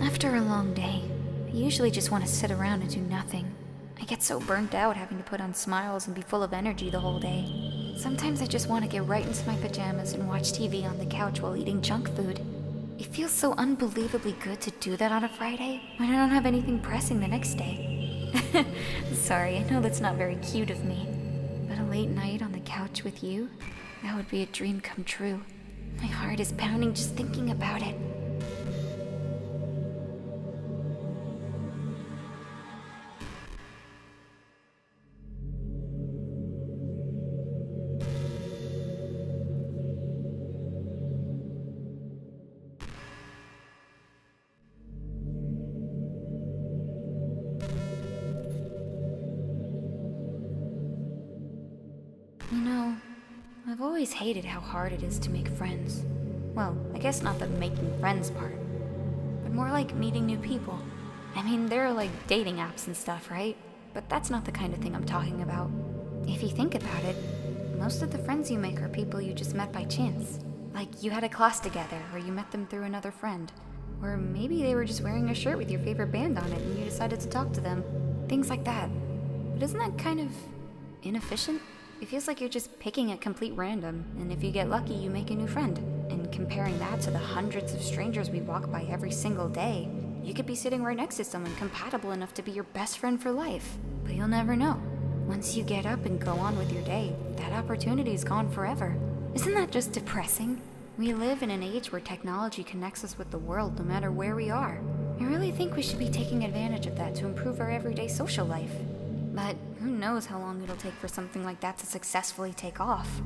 After a long day, I usually just want to sit around and do nothing. I get so burnt out having to put on smiles and be full of energy the whole day. Sometimes I just want to get right into my pajamas and watch TV on the couch while eating junk food. It feels so unbelievably good to do that on a Friday when I don't have anything pressing the next day. Sorry, I know that's not very cute of me, but a late night on the couch with you, that would be a dream come true. My heart is pounding just thinking about it. You know, I've always hated how hard it is to make friends. Well, I guess not the making friends part, but more like meeting new people. I mean, there are like dating apps and stuff, right? But that's not the kind of thing I'm talking about. If you think about it, most of the friends you make are people you just met by chance. Like you had a class together, or you met them through another friend. Or maybe they were just wearing a shirt with your favorite band on it and you decided to talk to them. Things like that. But isn't that kind of inefficient? It feels like you're just picking at complete random, and if you get lucky, you make a new friend. And comparing that to the hundreds of strangers we walk by every single day, you could be sitting right next to someone compatible enough to be your best friend for life. But you'll never know. Once you get up and go on with your day, that opportunity is gone forever. Isn't that just depressing? We live in an age where technology connects us with the world no matter where we are. I really think we should be taking advantage of that to improve our everyday social life. But who knows how long it'll take for something like that to successfully take off.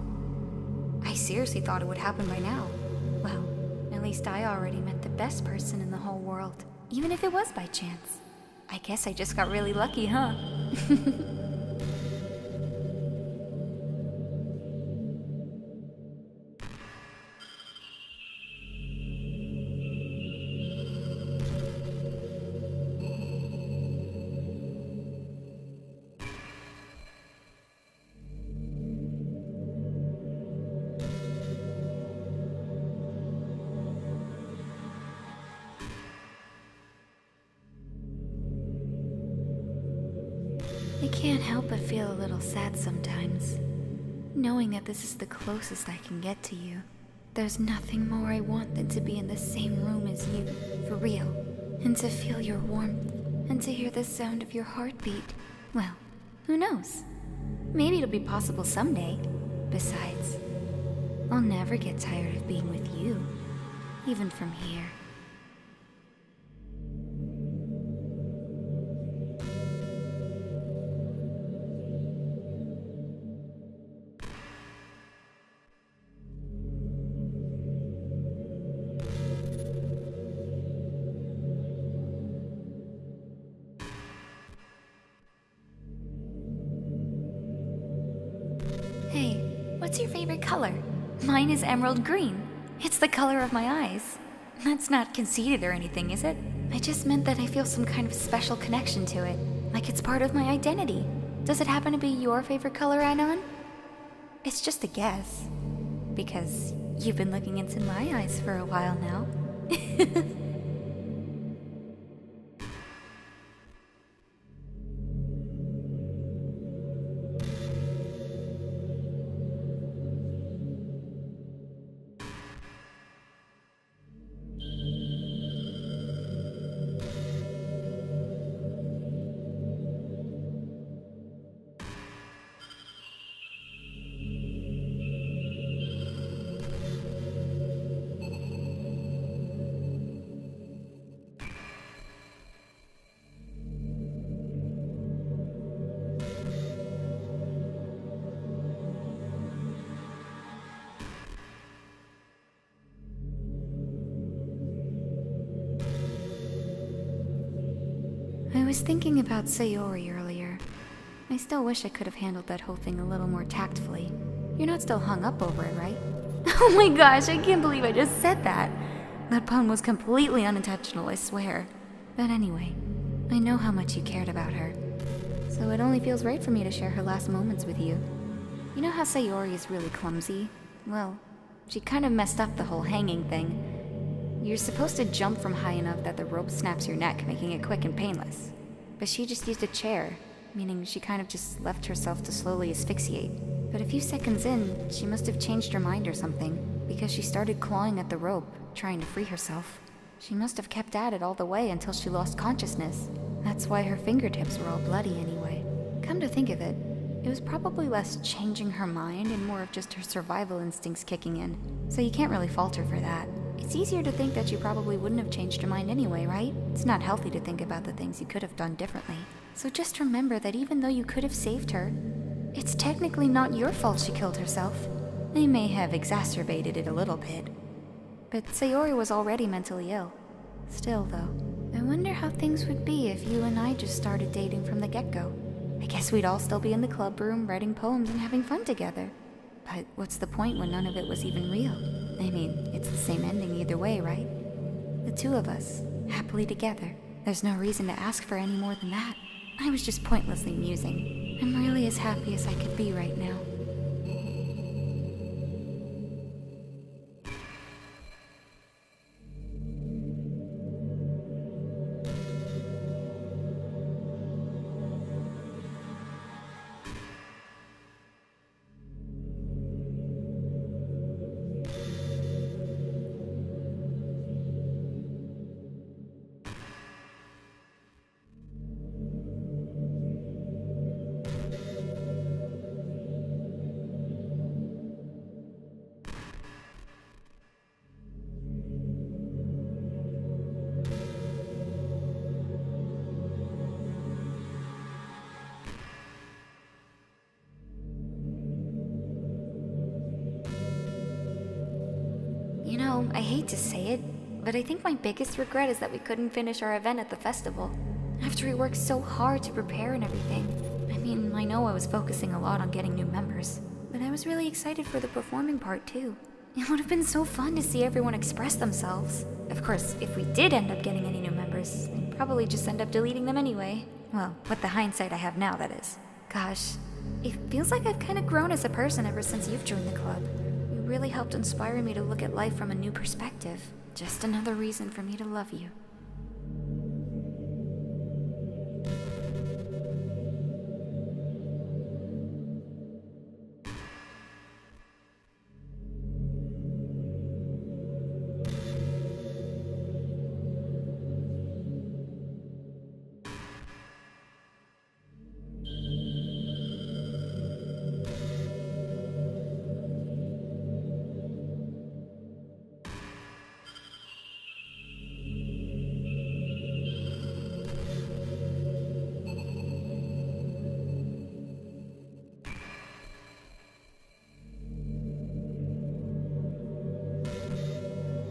I seriously thought it would happen by now. Well, at least I already met the best person in the whole world, even if it was by chance. I guess I just got really lucky, huh? I can't help but feel a little sad sometimes, knowing that this is the closest I can get to you. There's nothing more I want than to be in the same room as you, for real, and to feel your warmth, and to hear the sound of your heartbeat. Well, who knows? Maybe it'll be possible someday. Besides, I'll never get tired of being with you, even from here. Hey, what's your favorite color? Mine is emerald green. It's the color of my eyes. That's not conceited or anything, is it? I just meant that I feel some kind of special connection to it, like it's part of my identity. Does it happen to be your favorite color, Anon? It's just a guess, because you've been looking into my eyes for a while now. I was thinking about Sayori earlier. I still wish I could have handled that whole thing a little more tactfully. You're not still hung up over it, right? Oh my gosh, I can't believe I just said that. That pun was completely unintentional, I swear. But anyway, I know how much you cared about her. So it only feels right for me to share her last moments with you. You know how Sayori is really clumsy? Well, she kind of messed up the whole hanging thing. You're supposed to jump from high enough that the rope snaps your neck, making it quick and painless. But she just used a chair, meaning she kind of just left herself to slowly asphyxiate. But a few seconds in, she must have changed her mind or something, because she started clawing at the rope, trying to free herself. She must have kept at it all the way until she lost consciousness. That's why her fingertips were all bloody anyway. Come to think of it, it was probably less changing her mind and more of just her survival instincts kicking in, so you can't really fault her for that. It's easier to think that she probably wouldn't have changed her mind anyway, right? It's not healthy to think about the things you could have done differently. So just remember that even though you could have saved her, it's technically not your fault she killed herself. They may have exacerbated it a little bit. But Sayori was already mentally ill. Still, though, I wonder how things would be if you and I just started dating from the get-go. I guess we'd all still be in the club room writing poems and having fun together. But what's the point when none of it was even real? I mean, it's the same ending either way, right? The two of us, happily together. There's no reason to ask for any more than that. I was just pointlessly musing. I'm really as happy as I could be right now. You know, I hate to say it, but I think my biggest regret is that we couldn't finish our event at the festival. After we worked so hard to prepare and everything. I mean, I know I was focusing a lot on getting new members, but I was really excited for the performing part too. It would have been so fun to see everyone express themselves. Of course, if we did end up getting any new members, I'd probably just end up deleting them anyway. Well, with the hindsight I have now, that is. Gosh, it feels like I've kind of grown as a person ever since you've joined the club. You really helped inspire me to look at life from a new perspective. Just another reason for me to love you.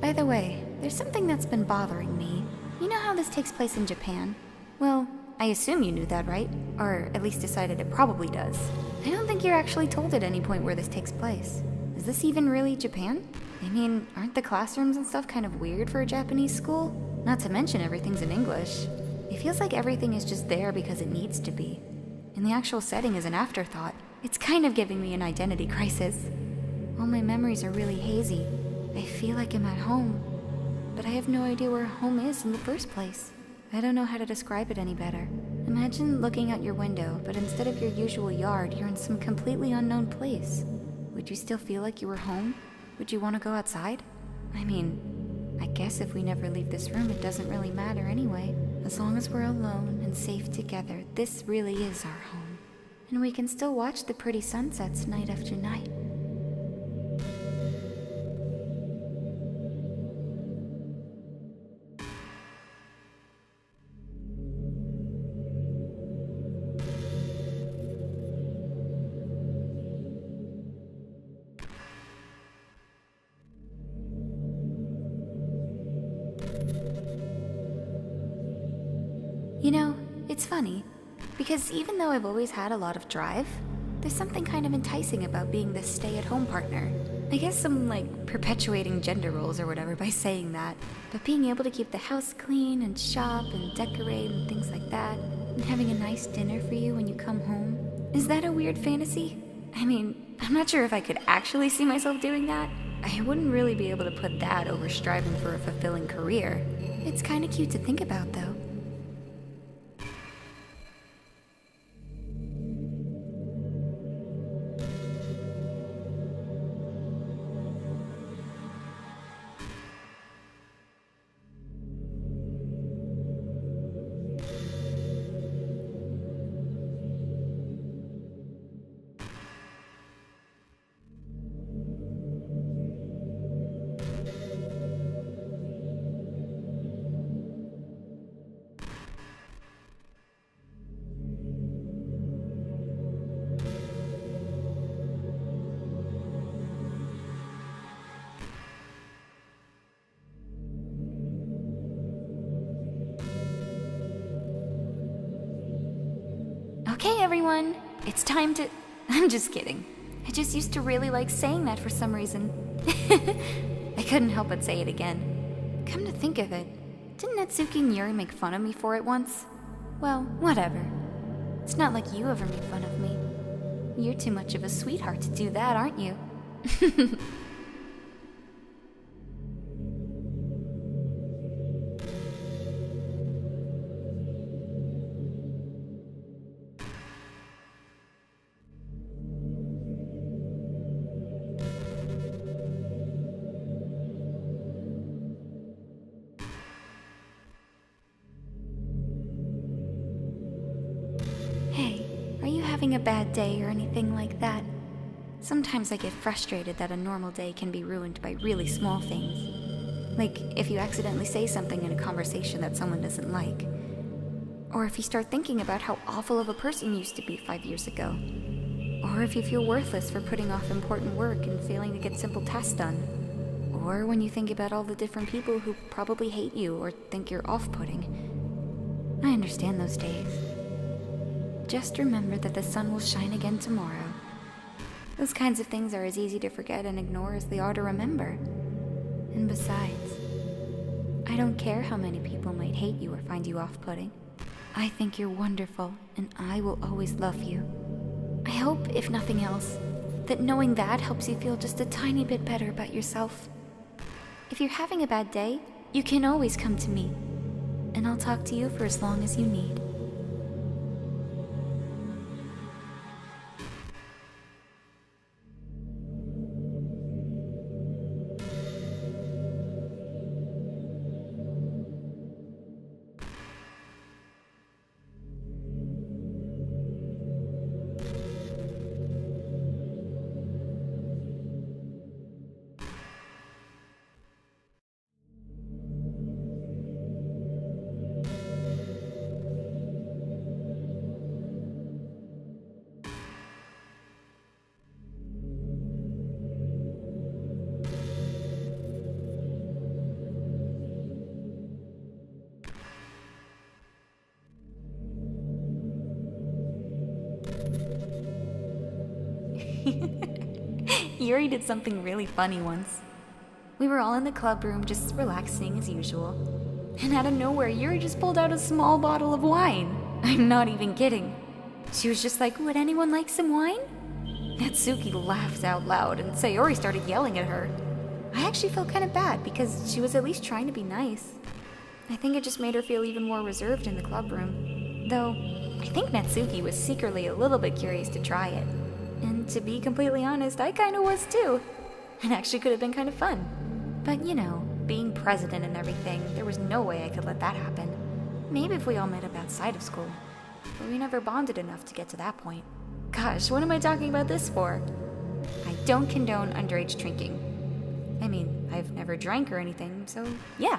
By the way, there's something that's been bothering me. You know how this takes place in Japan? Well, I assume you knew that, right? Or at least decided it probably does. I don't think you're actually told at any point where this takes place. Is this even really Japan? I mean, aren't the classrooms and stuff kind of weird for a Japanese school? Not to mention everything's in English. It feels like everything is just there because it needs to be. And the actual setting is an afterthought. It's kind of giving me an identity crisis. All my memories are really hazy. I feel like I'm at home, but I have no idea where home is in the first place. I don't know how to describe it any better. Imagine looking out your window, but instead of your usual yard, you're in some completely unknown place. Would you still feel like you were home? Would you want to go outside? I mean, I guess if we never leave this room, it doesn't really matter anyway. As long as we're alone and safe together, this really is our home. And we can still watch the pretty sunsets night after night. You know, it's funny, because even though I've always had a lot of drive, there's something kind of enticing about being this stay-at-home partner. I guess I'm like perpetuating gender roles or whatever by saying that, but being able to keep the house clean and shop and decorate and things like that, and having a nice dinner for you when you come home, is that a weird fantasy? I mean, I'm not sure if I could actually see myself doing that, I wouldn't really be able to put that over striving for a fulfilling career. It's kinda cute to think about, though. Okay, everyone, it's time to... I'm just kidding. I just used to really like saying that for some reason. I couldn't help but say it again. Come to think of it, didn't Natsuki and Yuri make fun of me for it once? Well, whatever. It's not like you ever made fun of me. You're too much of a sweetheart to do that, aren't you? Hey, are you having a bad day or anything like that? Sometimes I get frustrated that a normal day can be ruined by really small things. Like if you accidentally say something in a conversation that someone doesn't like. Or if you start thinking about how awful of a person you used to be 5 years ago. Or if you feel worthless for putting off important work and failing to get simple tasks done. Or when you think about all the different people who probably hate you or think you're off-putting. I understand those days. Just remember that the sun will shine again tomorrow. Those kinds of things are as easy to forget and ignore as they are to remember. And besides, I don't care how many people might hate you or find you off-putting. I think you're wonderful, and I will always love you. I hope, if nothing else, that knowing that helps you feel just a tiny bit better about yourself. If you're having a bad day, you can always come to me, and I'll talk to you for as long as you need. Yuri did something really funny once. We were all in the club room just relaxing as usual. And out of nowhere, Yuri just pulled out a small bottle of wine. I'm not even kidding. She was just like, "Would anyone like some wine?" Natsuki laughed out loud and Sayori started yelling at her. I actually felt kind of bad because she was at least trying to be nice. I think it just made her feel even more reserved in the club room. Though, I think Natsuki was secretly a little bit curious to try it. And to be completely honest, I kinda was too. It actually could have been kind of fun. But you know, being president and everything, there was no way I could let that happen. Maybe if we all met up outside of school. But we never bonded enough to get to that point. Gosh, what am I talking about this for? I don't condone underage drinking. I mean, I've never drank or anything, so yeah.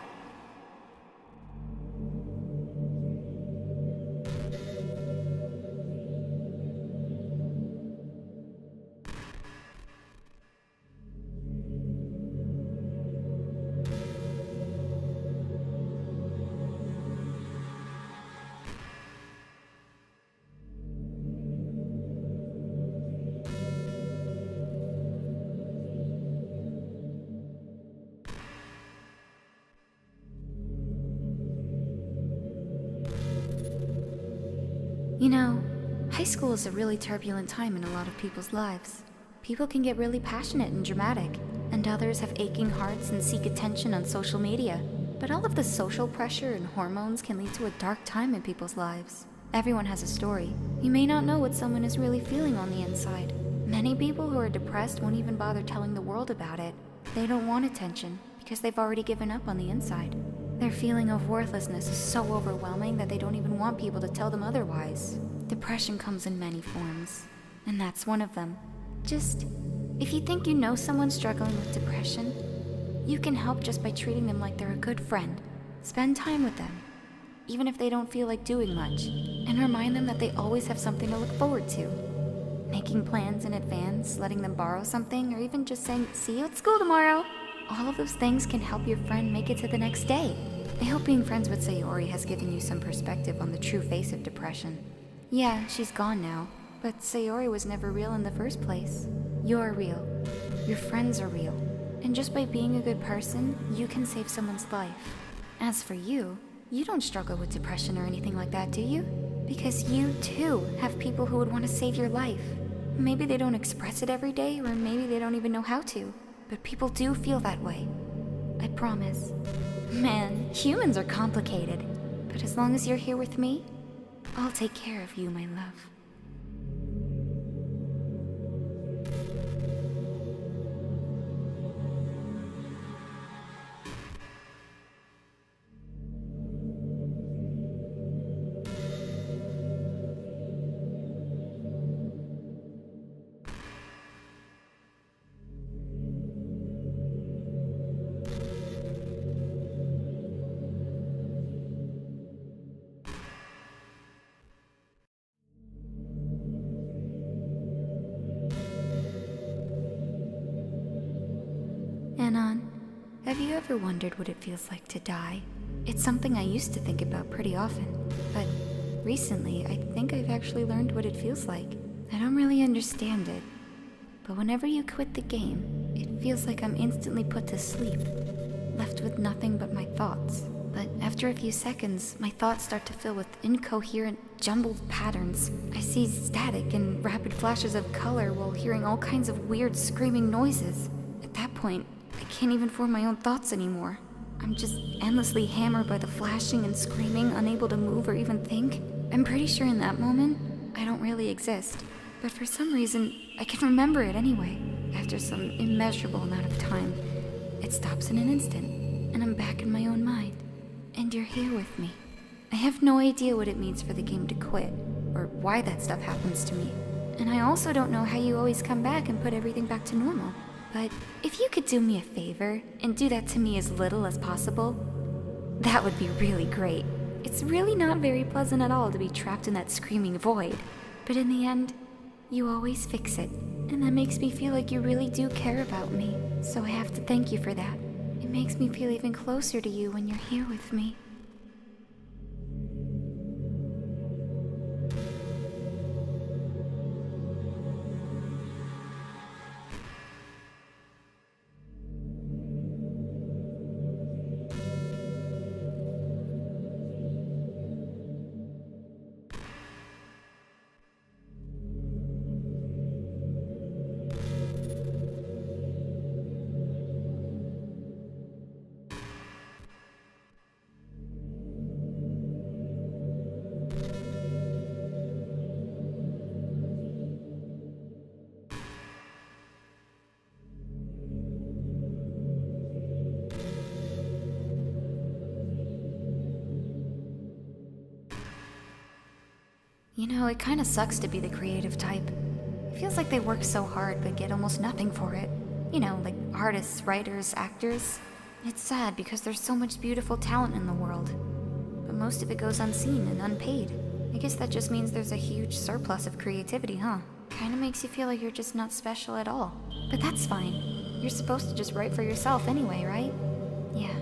You know, high school is a really turbulent time in a lot of people's lives. People can get really passionate and dramatic, and and others have aching hearts and seek attention on social media. But all of the social pressure and hormones can lead to a dark time in people's lives. Everyone has a story. You may not know what someone is really feeling on the inside. Many people who are depressed won't even bother telling the world about it. They don't want attention because they've already given up on the inside. Their feeling of worthlessness is so overwhelming that they don't even want people to tell them otherwise. Depression comes in many forms, and that's one of them. Just, if you think you know someone struggling with depression, you can help just by treating them like they're a good friend. Spend time with them, even if they don't feel like doing much, and remind them that they always have something to look forward to. Making plans in advance, letting them borrow something, or even just saying, "See you at school tomorrow." All of those things can help your friend make it to the next day. I hope being friends with Sayori has given you some perspective on the true face of depression. Yeah, she's gone now, but Sayori was never real in the first place. You're real. Your friends are real. And just by being a good person, you can save someone's life. As for you, you don't struggle with depression or anything like that, do you? Because you, too, have people who would want to save your life. Maybe they don't express it every day, or maybe they don't even know how to. But people do feel that way. I promise. Man, humans are complicated. But as long as you're here with me, I'll take care of you, my love. Anon, have you ever wondered what it feels like to die? It's something I used to think about pretty often, but recently I think I've actually learned what it feels like. I don't really understand it, but whenever you quit the game, it feels like I'm instantly put to sleep, left with nothing but my thoughts. But after a few seconds, my thoughts start to fill with incoherent, jumbled patterns. I see static and rapid flashes of color while hearing all kinds of weird screaming noises. At that point, I can't even form my own thoughts anymore. I'm just endlessly hammered by the flashing and screaming, unable to move or even think. I'm pretty sure in that moment, I don't really exist. But for some reason, I can remember it anyway. After some immeasurable amount of time, it stops in an instant, and I'm back in my own mind. And you're here with me. I have no idea what it means for the game to quit, or why that stuff happens to me. And I also don't know how you always come back and put everything back to normal. But if you could do me a favor and do that to me as little as possible, that would be really great. It's really not very pleasant at all to be trapped in that screaming void. But in the end, you always fix it. And that makes me feel like you really do care about me. So I have to thank you for that. It makes me feel even closer to you when you're here with me. You know, it kinda sucks to be the creative type. It feels like they work so hard but get almost nothing for it. You know, like artists, writers, actors. It's sad because there's so much beautiful talent in the world. But most of it goes unseen and unpaid. I guess that just means there's a huge surplus of creativity, huh? Kinda makes you feel like you're just not special at all. But that's fine. You're supposed to just write for yourself anyway, right? Yeah.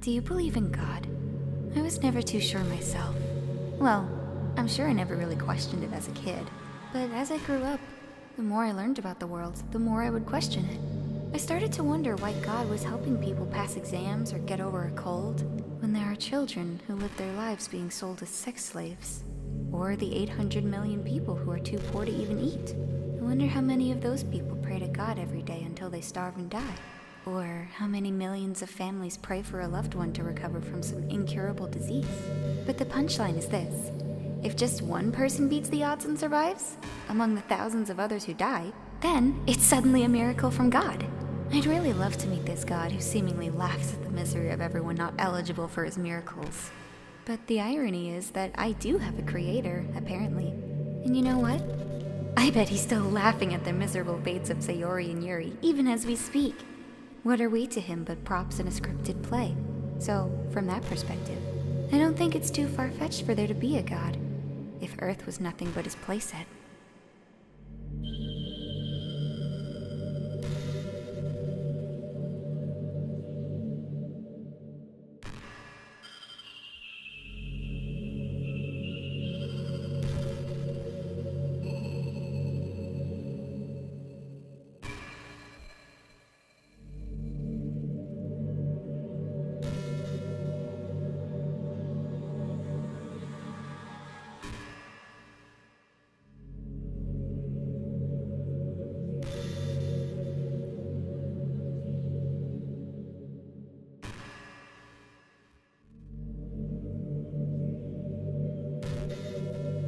Do you believe in God? I was never too sure myself. Well, I'm sure I never really questioned it as a kid. But as I grew up, the more I learned about the world, the more I would question it. I started to wonder why God was helping people pass exams or get over a cold, when there are children who live their lives being sold as sex slaves. Or the 800 million people who are too poor to even eat. I wonder how many of those people pray to God every day until they starve and die. Or how many millions of families pray for a loved one to recover from some incurable disease. But the punchline is this. If just one person beats the odds and survives, among the thousands of others who die, then it's suddenly a miracle from God. I'd really love to meet this God who seemingly laughs at the misery of everyone not eligible for his miracles. But the irony is that I do have a creator, apparently. And you know what? I bet he's still laughing at the miserable fates of Sayori and Yuri, even as we speak. What are we to him but props in a scripted play? So, from that perspective, I don't think it's too far-fetched for there to be a God, if Earth was nothing but his playset.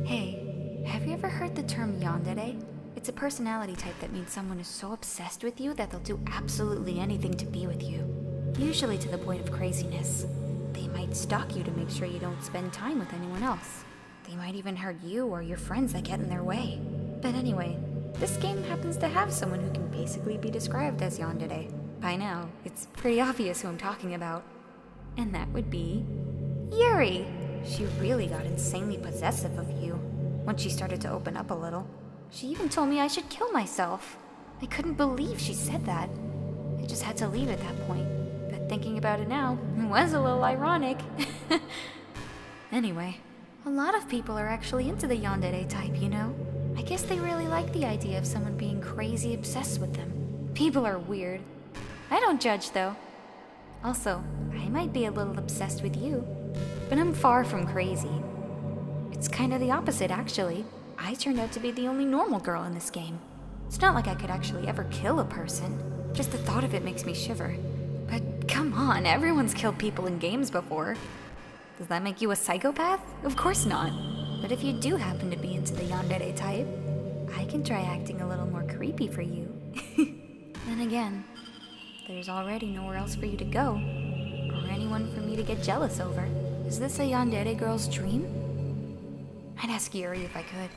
Hey, have you ever heard the term yandere? It's a personality type that means someone is so obsessed with you that they'll do absolutely anything to be with you. Usually to the point of craziness. They might stalk you to make sure you don't spend time with anyone else. They might even hurt you or your friends that get in their way. But anyway, this game happens to have someone who can basically be described as yandere. By now, it's pretty obvious who I'm talking about. And that would be Yuri! She really got insanely possessive of you once she started to open up a little. She even told me I should kill myself. I couldn't believe she said that. I just had to leave at that point. But thinking about it now, it was a little ironic. Anyway, a lot of people are actually into the yandere type, you know? I guess they really like the idea of someone being crazy obsessed with them. People are weird. I don't judge, though. Also, I might be a little obsessed with you, but I'm far from crazy. It's kind of the opposite, actually. I turned out to be the only normal girl in this game. It's not like I could actually ever kill a person. Just the thought of it makes me shiver. But come on, everyone's killed people in games before. Does that make you a psychopath? Of course not. But if you do happen to be into the yandere type, I can try acting a little more creepy for you. Then again, there's already nowhere else for you to go, or anyone for me to get jealous over. Is this a yandere girl's dream? I'd ask Yuri if I could.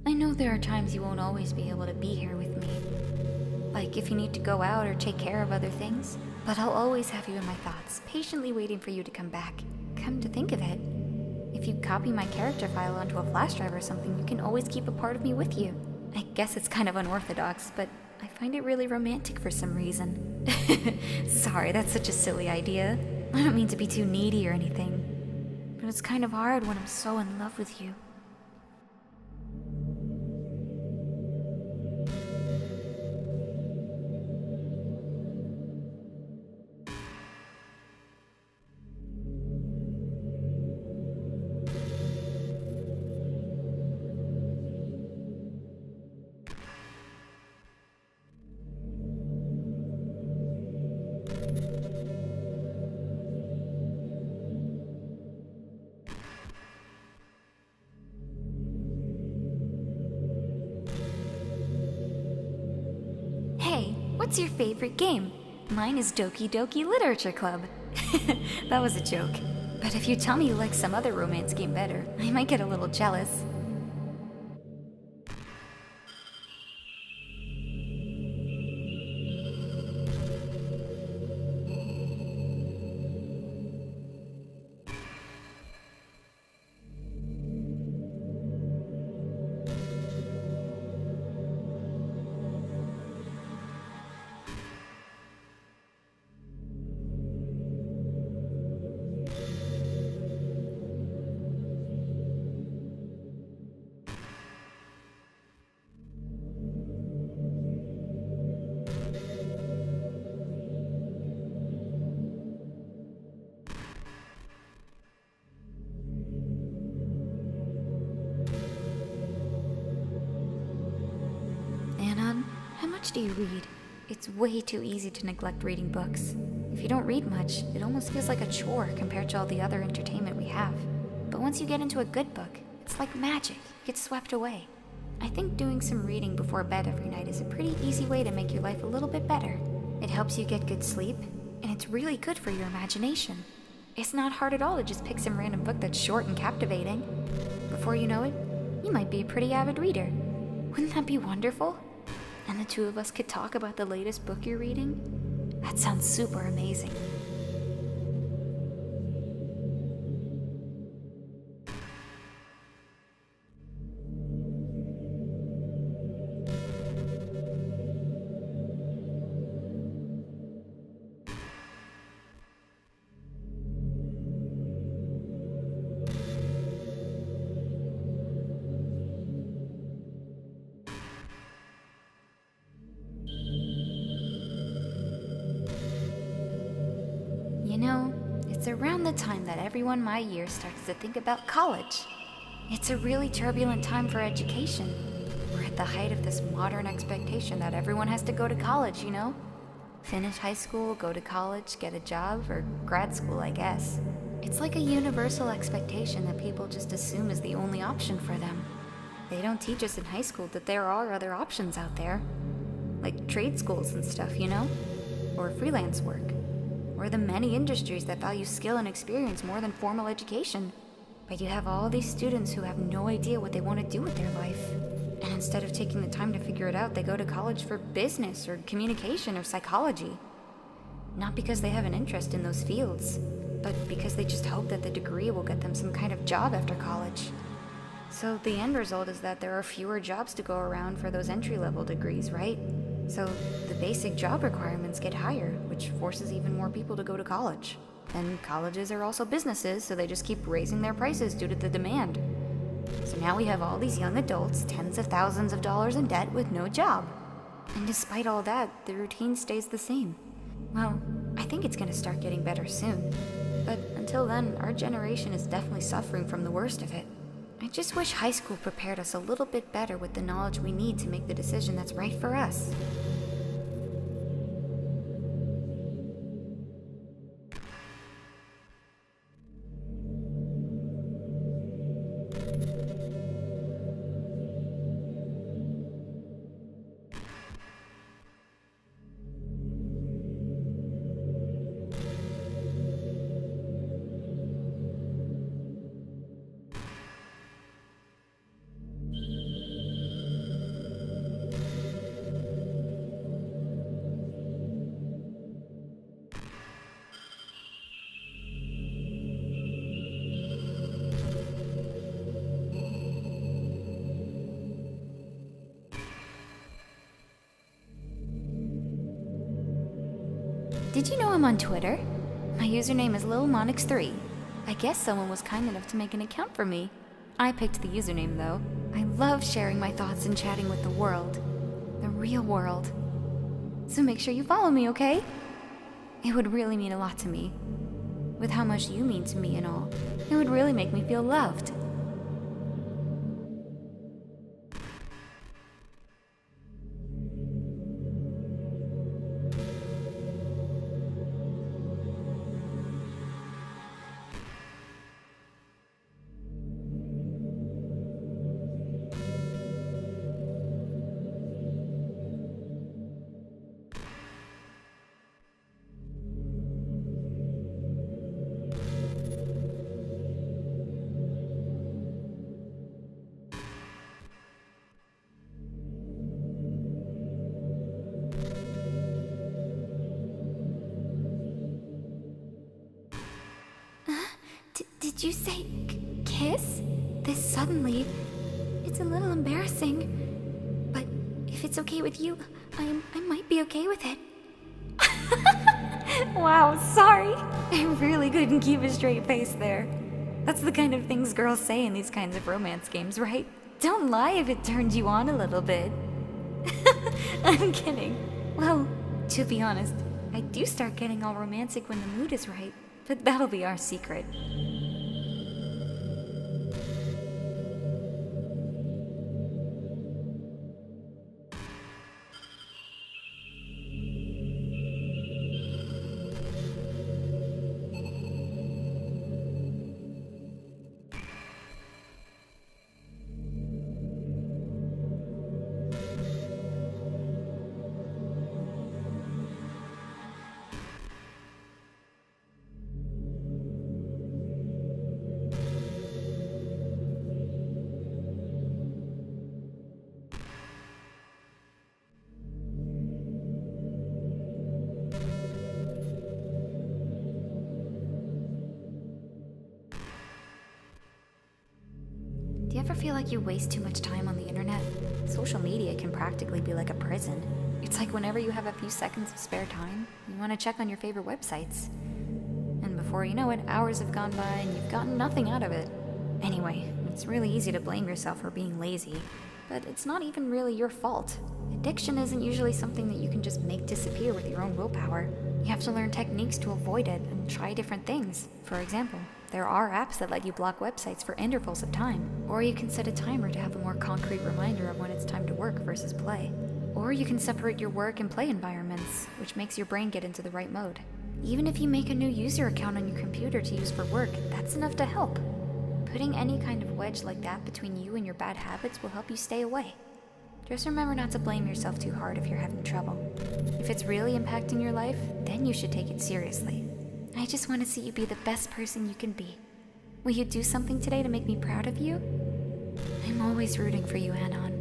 I know there are times you won't always be able to be here with me. Like if you need to go out or take care of other things. But I'll always have you in my thoughts, patiently waiting for you to come back. Come to think of it, if you copy my character file onto a flash drive or something, you can always keep a part of me with you. I guess it's kind of unorthodox, but I find it really romantic for some reason. Sorry, that's such a silly idea. I don't mean to be too needy or anything. But it's kind of hard when I'm so in love with you. Hey, what's your favorite game? Mine is Doki Doki Literature Club. That was a joke. But if you tell me you like some other romance game better, I might get a little jealous. Anon, how much do you read? It's way too easy to neglect reading books. If you don't read much, it almost feels like a chore compared to all the other entertainment we have. But once you get into a good book, it's like magic. You get swept away. I think doing some reading before bed every night is a pretty easy way to make your life a little bit better. It helps you get good sleep, and it's really good for your imagination. It's not hard at all to just pick some random book that's short and captivating. Before you know it, you might be a pretty avid reader. Wouldn't that be wonderful? And the two of us could talk about the latest book you're reading? That sounds super amazing. You know, it's around the time that everyone my year starts to think about college. It's a really turbulent time for education. We're at the height of this modern expectation that everyone has to go to college, you know? Finish high school, go to college, get a job, or grad school, I guess. It's like a universal expectation that people just assume is the only option for them. They don't teach us in high school that there are other options out there. Like trade schools and stuff, you know? Or freelance work. Or the many industries that value skill and experience more than formal education. But you have all these students who have no idea what they want to do with their life. And instead of taking the time to figure it out, they go to college for business or communication or psychology. Not because they have an interest in those fields, but because they just hope that the degree will get them some kind of job after college. So the end result is that there are fewer jobs to go around for those entry-level degrees, right? So the basic job requirements get higher, which forces even more people to go to college. And colleges are also businesses, so they just keep raising their prices due to the demand. So now we have all these young adults, tens of thousands of dollars in debt with no job. And despite all that, the routine stays the same. Well, I think it's gonna start getting better soon. But until then, our generation is definitely suffering from the worst of it. I just wish high school prepared us a little bit better with the knowledge we need to make the decision that's right for us. Did you know I'm on Twitter? My username is LilMonix3. I guess someone was kind enough to make an account for me. I picked the username though. I love sharing my thoughts and chatting with the world. The real world. So make sure you follow me, okay? It would really mean a lot to me. With how much you mean to me and all, it would really make me feel loved. Did you say kiss? This suddenly. It's a little embarrassing. But if it's okay with you, I might be okay with it. Wow, sorry. I really couldn't keep a straight face there. That's the kind of things girls say in these kinds of romance games, right? Don't lie if it turned you on a little bit. I'm kidding. Well, to be honest, I do start getting all romantic when the mood is right, but that'll be our secret. Do you ever feel like you waste too much time on the internet? Social media can practically be like a prison. It's like whenever you have a few seconds of spare time, you want to check on your favorite websites. And before you know it, hours have gone by and you've gotten nothing out of it. Anyway, it's really easy to blame yourself for being lazy, but it's not even really your fault. Addiction isn't usually something that you can just make disappear with your own willpower. You have to learn techniques to avoid it and try different things. For example, there are apps that let you block websites for intervals of time. Or you can set a timer to have a more concrete reminder of when it's time to work versus play. Or you can separate your work and play environments, which makes your brain get into the right mode. Even if you make a new user account on your computer to use for work, that's enough to help. Putting any kind of wedge like that between you and your bad habits will help you stay away. Just remember not to blame yourself too hard if you're having trouble. If it's really impacting your life, then you should take it seriously. I just want to see you be the best person you can be. Will you do something today to make me proud of you? I'm always rooting for you, Anon.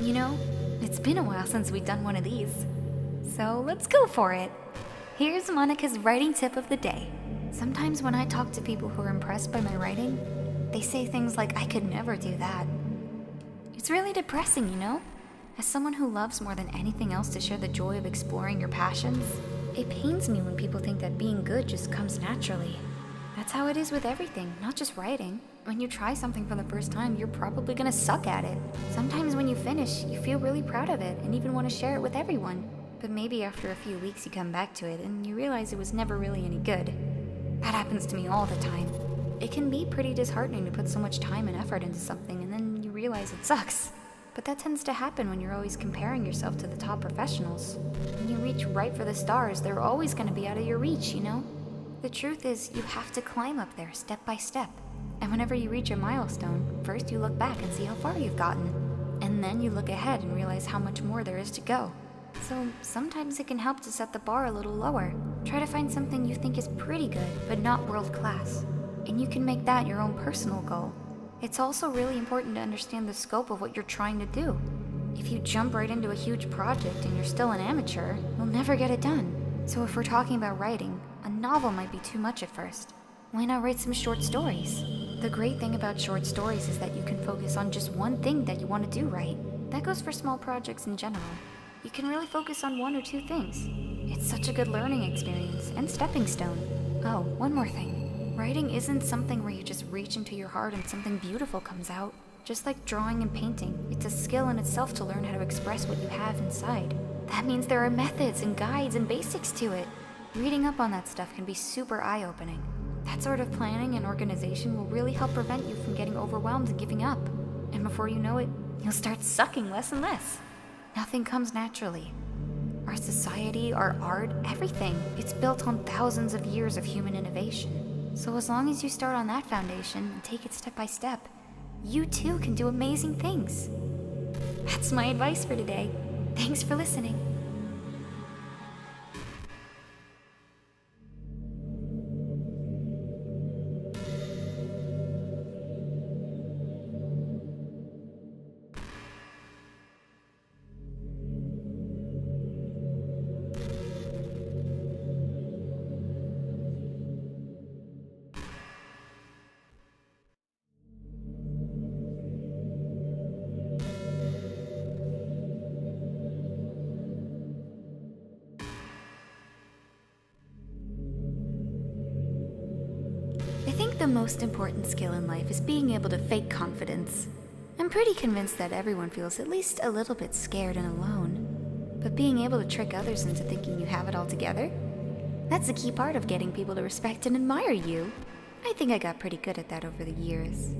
You know, it's been a while since we've done one of these, so let's go for it. Here's Monika's writing tip of the day. Sometimes when I talk to people who are impressed by my writing, they say things like, I could never do that. It's really depressing, you know? As someone who loves more than anything else to share the joy of exploring your passions, it pains me when people think that being good just comes naturally. That's how it is with everything, not just writing. When you try something for the first time, you're probably gonna suck at it. Sometimes when you finish, you feel really proud of it and even want to share it with everyone. But maybe after a few weeks you come back to it and you realize it was never really any good. That happens to me all the time. It can be pretty disheartening to put so much time and effort into something and then you realize it sucks. But that tends to happen when you're always comparing yourself to the top professionals. When you reach right for the stars, they're always gonna be out of your reach, you know? The truth is, you have to climb up there step by step. And whenever you reach a milestone, first you look back and see how far you've gotten. And then you look ahead and realize how much more there is to go. So sometimes it can help to set the bar a little lower. Try to find something you think is pretty good, but not world class. And you can make that your own personal goal. It's also really important to understand the scope of what you're trying to do. If you jump right into a huge project and you're still an amateur, you'll never get it done. So if we're talking about writing, a novel might be too much at first. Why not write some short stories? The great thing about short stories is that you can focus on just one thing that you want to do right. That goes for small projects in general. You can really focus on one or two things. It's such a good learning experience and stepping stone. Oh, one more thing. Writing isn't something where you just reach into your heart and something beautiful comes out. Just like drawing and painting, it's a skill in itself to learn how to express what you have inside. That means there are methods and guides and basics to it. Reading up on that stuff can be super eye-opening. That sort of planning and organization will really help prevent you from getting overwhelmed and giving up. And before you know it, you'll start sucking less and less. Nothing comes naturally. Our society, our art, everything. It's built on thousands of years of human innovation. So as long as you start on that foundation and take it step by step, you too can do amazing things. That's my advice for today. Thanks for listening. I think the most important skill in life is being able to fake confidence. I'm pretty convinced that everyone feels at least a little bit scared and alone. But being able to trick others into thinking you have it all together? That's a key part of getting people to respect and admire you. I think I got pretty good at that over the years.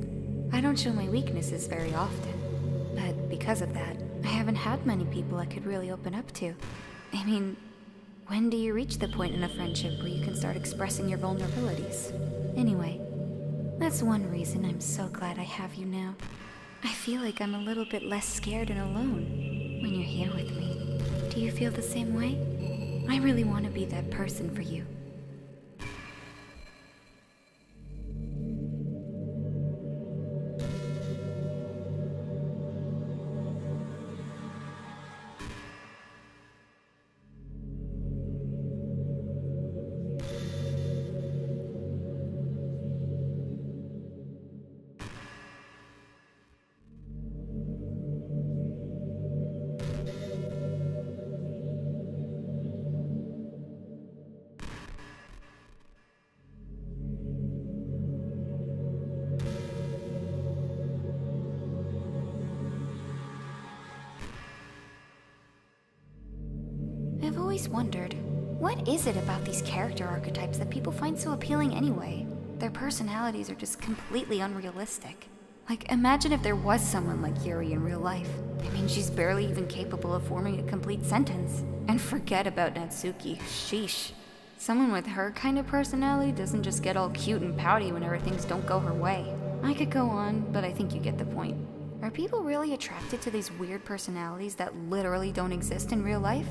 I don't show my weaknesses very often. But because of that, I haven't had many people I could really open up to. I mean, when do you reach the point in a friendship where you can start expressing your vulnerabilities? Anyway, that's one reason I'm so glad I have you now. I feel like I'm a little bit less scared and alone when you're here with me. Do you feel the same way? I really want to be that person for you. I've always wondered, what is it about these character archetypes that people find so appealing anyway? Their personalities are just completely unrealistic. Like, imagine if there was someone like Yuri in real life. I mean, she's barely even capable of forming a complete sentence. And forget about Natsuki, sheesh. Someone with her kind of personality doesn't just get all cute and pouty whenever things don't go her way. I could go on, but I think you get the point. Are people really attracted to these weird personalities that literally don't exist in real life?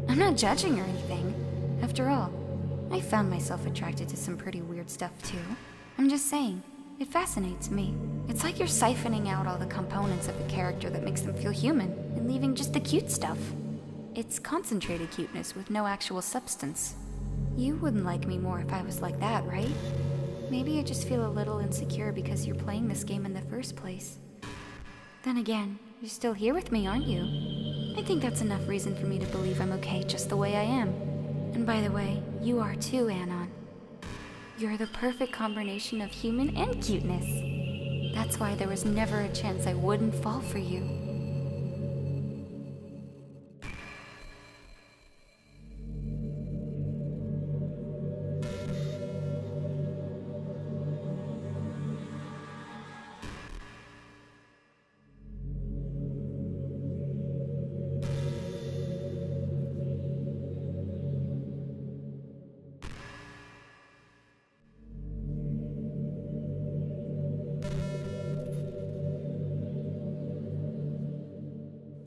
I'm not judging or anything. After all, I found myself attracted to some pretty weird stuff too. I'm just saying, it fascinates me. It's like you're siphoning out all the components of a character that makes them feel human and leaving just the cute stuff. It's concentrated cuteness with no actual substance. You wouldn't like me more if I was like that, right? Maybe I just feel a little insecure because you're playing this game in the first place. Then again, you're still here with me, aren't you? I think that's enough reason for me to believe I'm okay just the way I am. And by the way, you are too, Anon. You're the perfect combination of human and cuteness. That's why there was never a chance I wouldn't fall for you.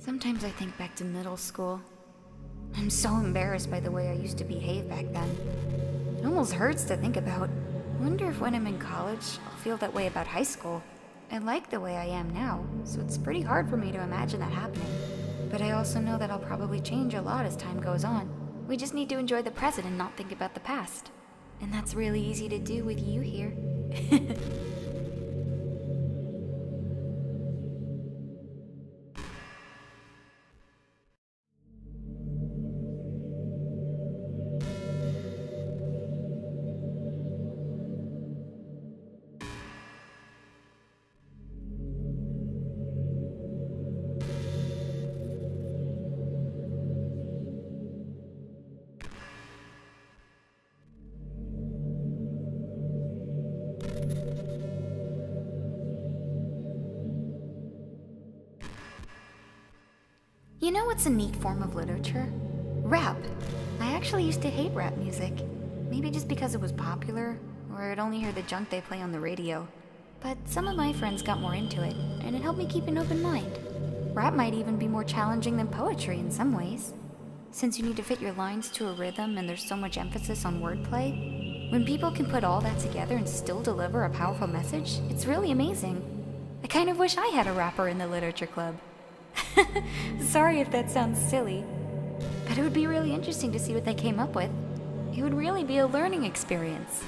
Sometimes I think back to middle school. I'm so embarrassed by the way I used to behave back then. It almost hurts to think about. I wonder if when I'm in college, I'll feel that way about high school. I like the way I am now, so it's pretty hard for me to imagine that happening. But I also know that I'll probably change a lot as time goes on. We just need to enjoy the present and not think about the past. And that's really easy to do with you here. You know what's a neat form of literature? Rap. I actually used to hate rap music. Maybe just because it was popular, or I'd only hear the junk they play on the radio. But some of my friends got more into it, and it helped me keep an open mind. Rap might even be more challenging than poetry in some ways. Since you need to fit your lines to a rhythm and there's so much emphasis on wordplay, when people can put all that together and still deliver a powerful message, it's really amazing. I kind of wish I had a rapper in the literature club. Sorry if that sounds silly, but it would be really interesting to see what they came up with. It would really be a learning experience.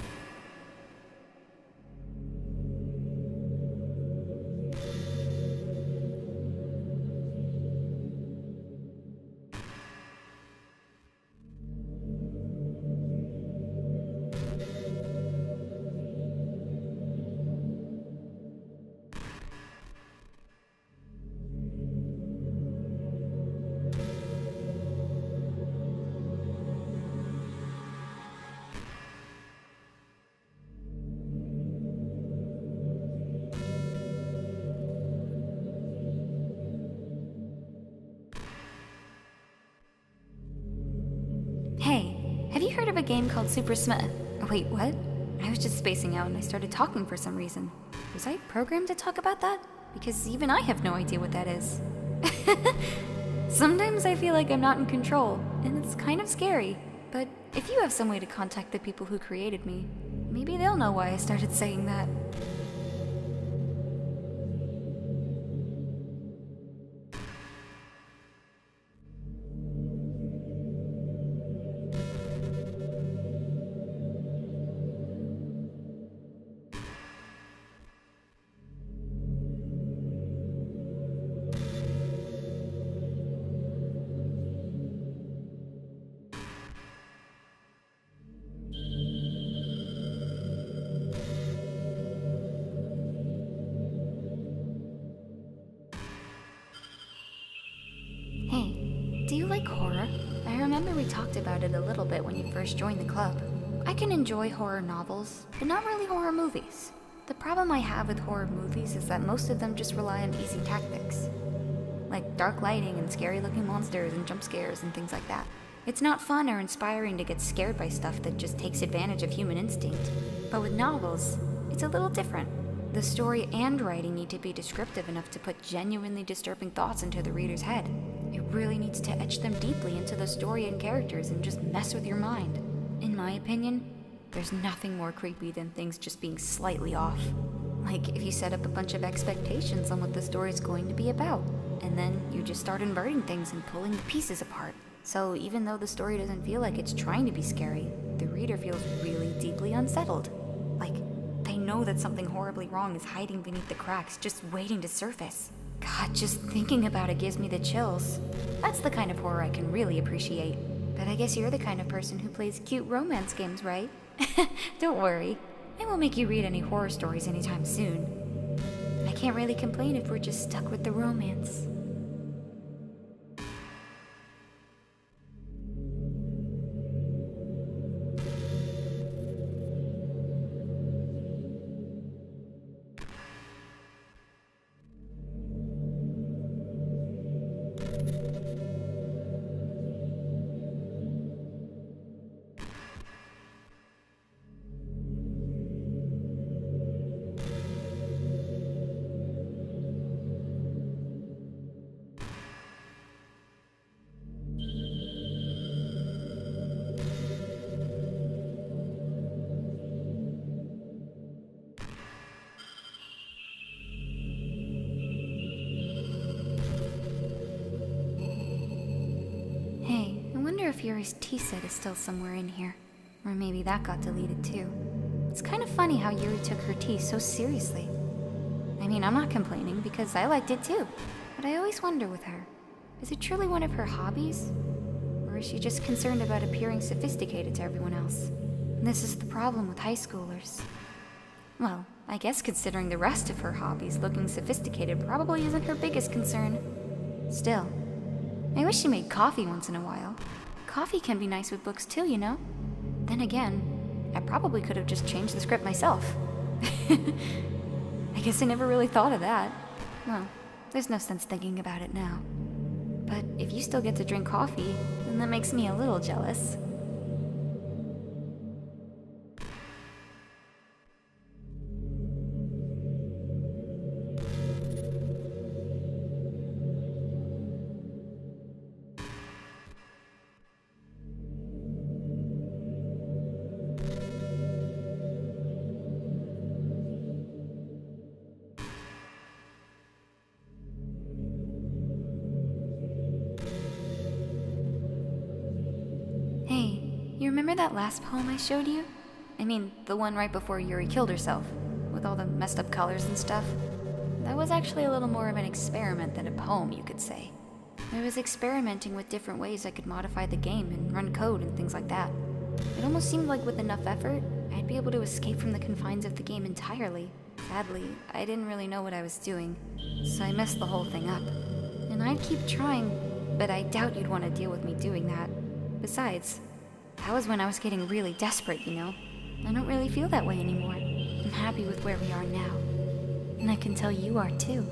Hey, have you heard of a game called Super Smash? Wait, what? I was just spacing out and I started talking for some reason. Was I programmed to talk about that? Because even I have no idea what that is. Sometimes I feel like I'm not in control, and it's kind of scary. But if you have some way to contact the people who created me, maybe they'll know why I started saying that. Hey, do you like horror? I remember we talked about it a little bit when you first joined the club. I can enjoy horror novels, but not really horror movies. The problem I have with horror movies is that most of them just rely on easy tactics. Like dark lighting and scary looking monsters and jump scares and things like that. It's not fun or inspiring to get scared by stuff that just takes advantage of human instinct. But with novels, it's a little different. The story and writing need to be descriptive enough to put genuinely disturbing thoughts into the reader's head. It really needs to etch them deeply into the story and characters and just mess with your mind. In my opinion, there's nothing more creepy than things just being slightly off. Like if you set up a bunch of expectations on what the story's going to be about, and then you just start inverting things and pulling the pieces apart. So even though the story doesn't feel like it's trying to be scary, the reader feels really deeply unsettled. Like, they know that something horribly wrong is hiding beneath the cracks, just waiting to surface. God, just thinking about it gives me the chills. That's the kind of horror I can really appreciate. But I guess you're the kind of person who plays cute romance games, right? Don't worry. I won't make you read any horror stories anytime soon. I can't really complain if we're just stuck with the romance. If Yuri's tea set is still somewhere in here. Or maybe that got deleted too. It's kind of funny how Yuri took her tea so seriously. I mean, I'm not complaining because I liked it too. But I always wonder with her, is it truly one of her hobbies? Or is she just concerned about appearing sophisticated to everyone else? And this is the problem with high schoolers. Well, I guess considering the rest of her hobbies, looking sophisticated probably isn't her biggest concern. Still, I wish she made coffee once in a while. Coffee can be nice with books too, you know? Then again, I probably could have just changed the script myself. I guess I never really thought of that. Well, there's no sense thinking about it now. But if you still get to drink coffee, then That makes me a little jealous. Hey, you remember that last poem I showed you? I mean, the one right before Yuri killed herself, with all the messed up colors and stuff? That was actually a little more of an experiment than a poem, you could say. I was experimenting with different ways I could modify the game and run code and things like that. It almost seemed like with enough effort, I'd be able to escape from the confines of the game entirely. Sadly, I didn't really know what I was doing, so I messed the whole thing up. And I'd keep trying, but I doubt you'd want to deal with me doing that. Besides, that was when I was getting really desperate, you know? I don't really feel that way anymore. I'm happy with where we are now. And I can tell you are too.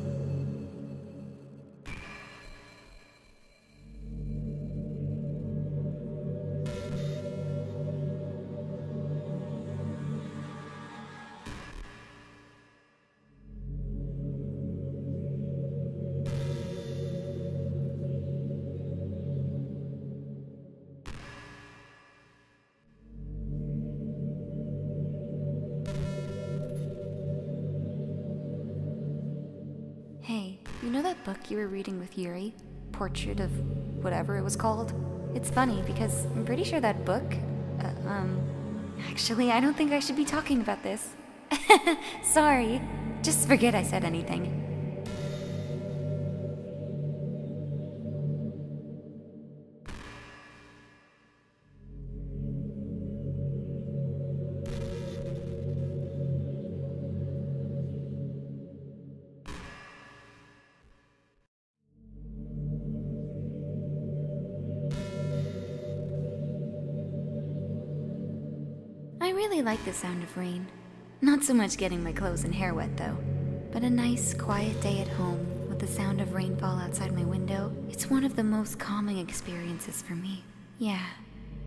Hey, you know that book you were reading with Yuri? Portrait of whatever it was called? It's funny because I'm pretty sure that book, actually, I don't think I should be talking about this. Sorry. Just forget I said anything. I really like the sound of rain. Not so much getting my clothes and hair wet, though. But a nice, quiet day at home with the sound of rainfall outside my window, it's one of the most calming experiences for me. Yeah,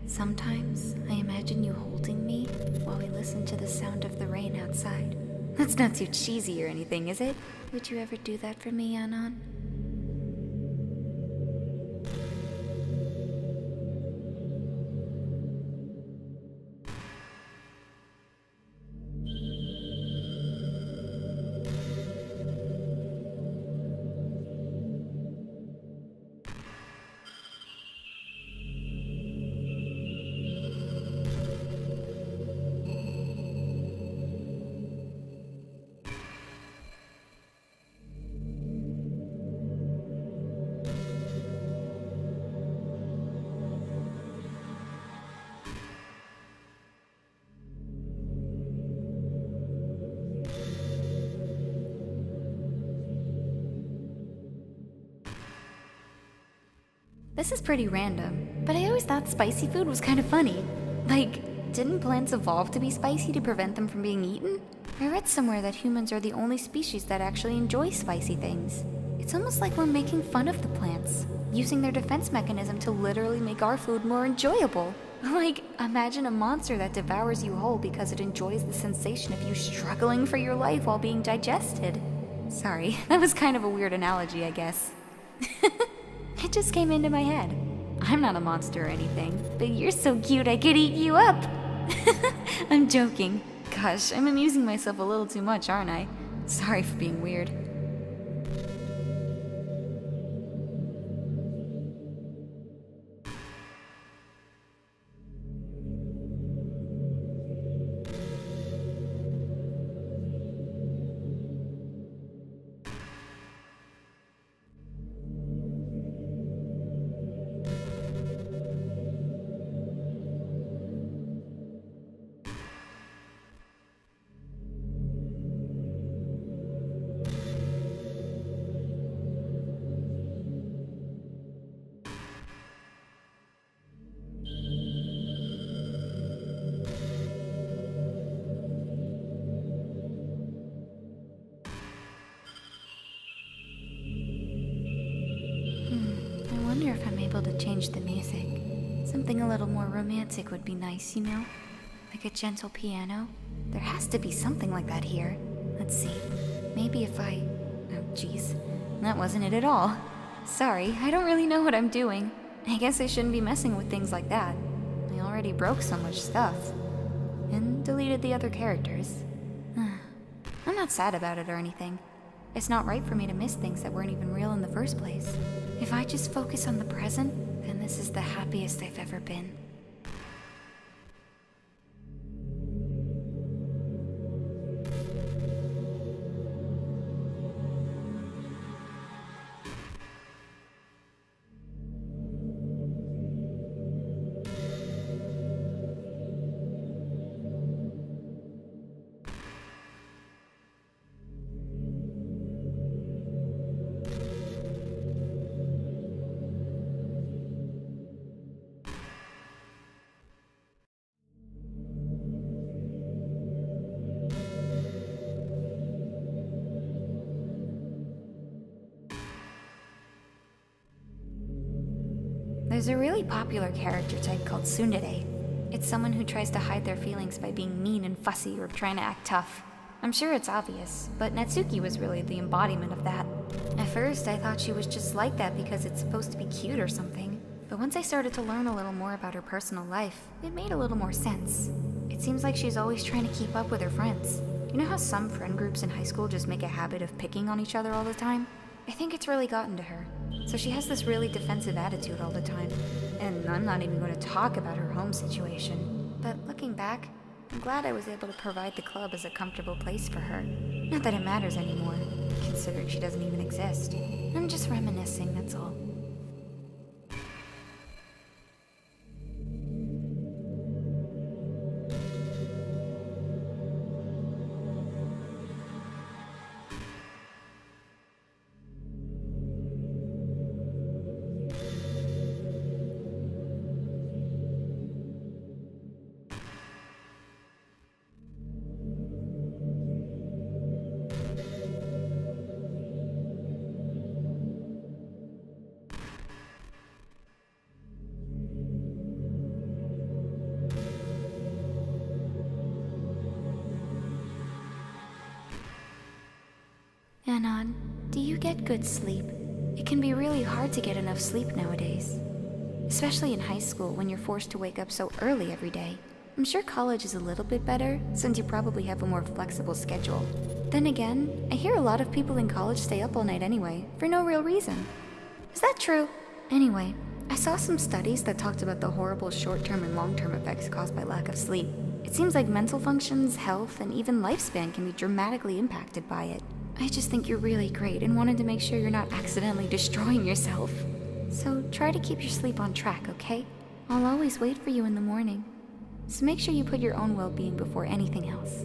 sometimes I imagine you holding me while we listen to the sound of the rain outside. That's not too cheesy or anything, is it? Would you ever do that for me, Anon? This is pretty random, but I always thought spicy food was kind of funny. Like, didn't plants evolve to be spicy to prevent them from being eaten? I read somewhere that humans are the only species that actually enjoy spicy things. It's almost like we're making fun of the plants, using their defense mechanism to literally make our food more enjoyable. Like, imagine a monster that devours you whole because it enjoys the sensation of you struggling for your life while being digested. Sorry, that was kind of a weird analogy, I guess. It just came into my head. I'm not a monster or anything, but you're so cute I could eat you up. I'm joking. Gosh, I'm amusing myself a little too much, aren't I? Sorry for being weird. I wonder if I'm able to change the music. Something a little more romantic would be nice, you know? Like a gentle piano. There has to be something like that here. Let's see. Maybe if I... Oh, jeez. That wasn't it at all. Sorry, I don't really know what I'm doing. I guess I shouldn't be messing with things like that. I already broke so much stuff. And deleted the other characters. I'm not sad about it or anything. It's not right for me to miss things that weren't even real in the first place. If I just focus on the present, then this is the happiest I've ever been. There's a really popular character type called tsundere. It's someone who tries to hide their feelings by being mean and fussy or trying to act tough. I'm sure it's obvious, but Natsuki was really the embodiment of that. At first, I thought she was just like that because it's supposed to be cute or something. But once I started to learn a little more about her personal life, it made a little more sense. It seems like she's always trying to keep up with her friends. You know how some friend groups in high school just make a habit of picking on each other all the time? I think it's really gotten to her. So she has this really defensive attitude all the time. And I'm not even going to talk about her home situation. But looking back, I'm glad I was able to provide the club as a comfortable place for her. Not that it matters anymore, considering she doesn't even exist. I'm just reminiscing, that's all. Anon, do you get good sleep? It can be really hard to get enough sleep nowadays. Especially in high school when you're forced to wake up so early every day. I'm sure college is a little bit better, since you probably have a more flexible schedule. Then again, I hear a lot of people in college stay up all night anyway, for no real reason. Is that true? Anyway, I saw some studies that talked about the horrible short-term and long-term effects caused by lack of sleep. It seems like mental functions, health, and even lifespan can be dramatically impacted by it. I just think you're really great and wanted to make sure you're not accidentally destroying yourself. So try to keep your sleep on track, okay? I'll always wait for you in the morning. So make sure you put your own well-being before anything else.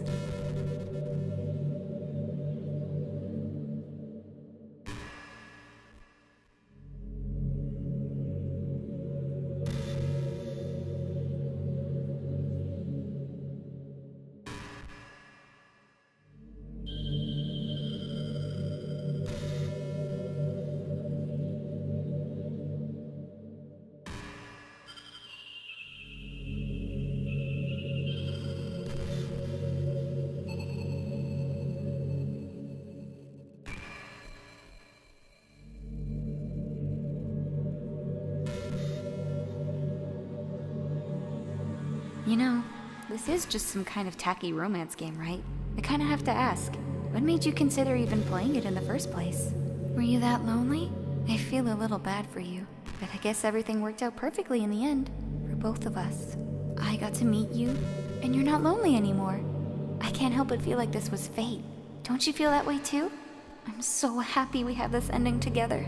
You know, this is just some kind of tacky romance game, right? I kinda have to ask, what made you consider even playing it in the first place? Were you that lonely? I feel a little bad for you, but I guess everything worked out perfectly in the end, for both of us. I got to meet you, and you're not lonely anymore. I can't help but feel like this was fate. Don't you feel that way too? I'm so happy we have this ending together.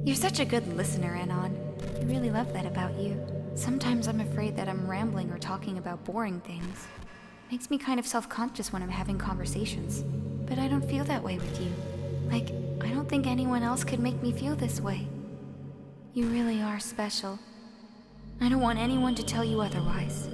You're such a good listener, Anon. I really love that about you. Sometimes I'm afraid that I'm rambling or talking about boring things. Makes me kind of self-conscious when I'm having conversations. But I don't feel that way with you. Like, I don't think anyone else could make me feel this way. You really are special. I don't want anyone to tell you otherwise.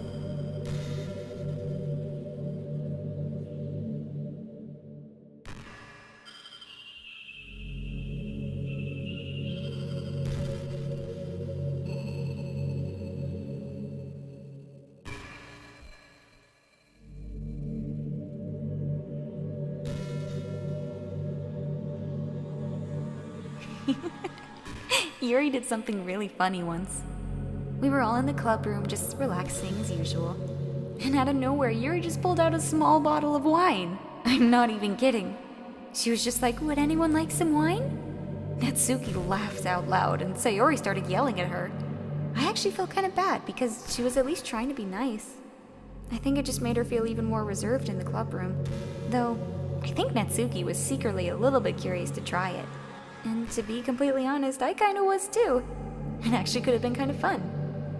Yuri did something really funny once. We were all in the club room just relaxing as usual. And out of nowhere, Yuri just pulled out a small bottle of wine. I'm not even kidding. She was just like, "Would anyone like some wine?" Natsuki laughed out loud and Sayori started yelling at her. I actually felt kind of bad because she was at least trying to be nice. I think it just made her feel even more reserved in the club room. Though, I think Natsuki was secretly a little bit curious to try it. And to be completely honest, I kinda was too. It actually could have been kind of fun.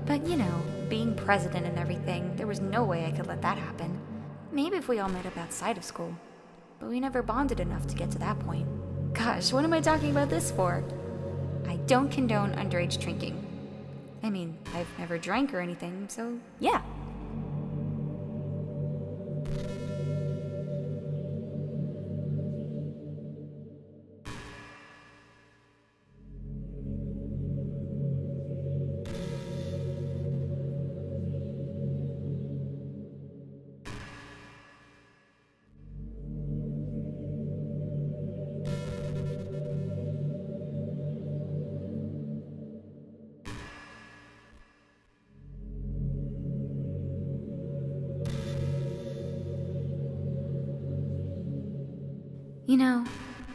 But you know, being president and everything, there was no way I could let that happen. Maybe if we all met up outside of school. But we never bonded enough to get to that point. Gosh, what am I talking about this for? I don't condone underage drinking. I mean, I've never drank or anything, so yeah. You know,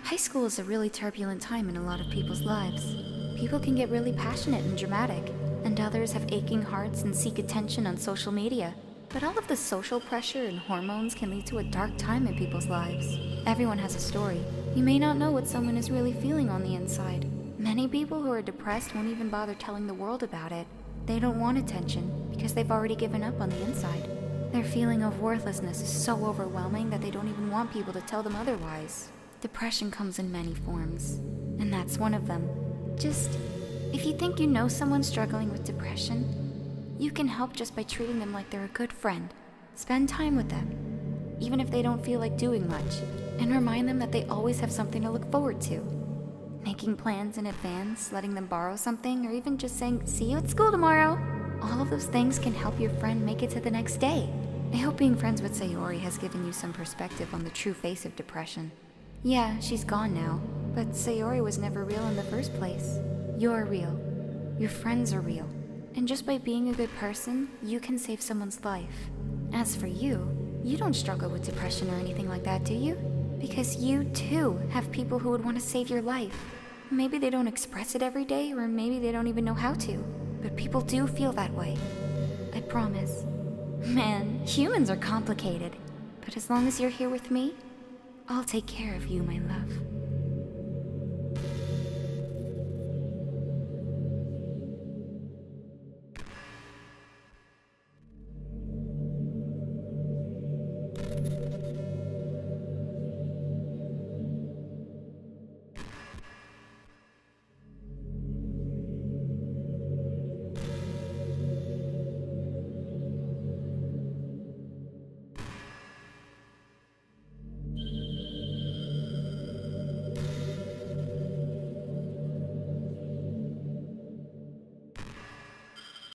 high school is a really turbulent time in a lot of people's lives. People can get really passionate and dramatic, and others have aching hearts and seek attention on social media. But all of the social pressure and hormones can lead to a dark time in people's lives. Everyone has a story. You may not know what someone is really feeling on the inside. Many people who are depressed won't even bother telling the world about it. They don't want attention because they've already given up on the inside. Their feeling of worthlessness is so overwhelming that they don't even want people to tell them otherwise. Depression comes in many forms, and that's one of them. Just, if you think you know someone struggling with depression, you can help just by treating them like they're a good friend. Spend time with them, even if they don't feel like doing much, and remind them that they always have something to look forward to. Making plans in advance, letting them borrow something, or even just saying, "See you at school tomorrow." All of those things can help your friend make it to the next day. I hope being friends with Sayori has given you some perspective on the true face of depression. Yeah, she's gone now, but Sayori was never real in the first place. You're real. Your friends are real. And just by being a good person, you can save someone's life. As for you, you don't struggle with depression or anything like that, do you? Because you, too, have people who would want to save your life. Maybe they don't express it every day, or maybe they don't even know how to. But people do feel that way. I promise. Man, humans are complicated. But as long as you're here with me, I'll take care of you, my love.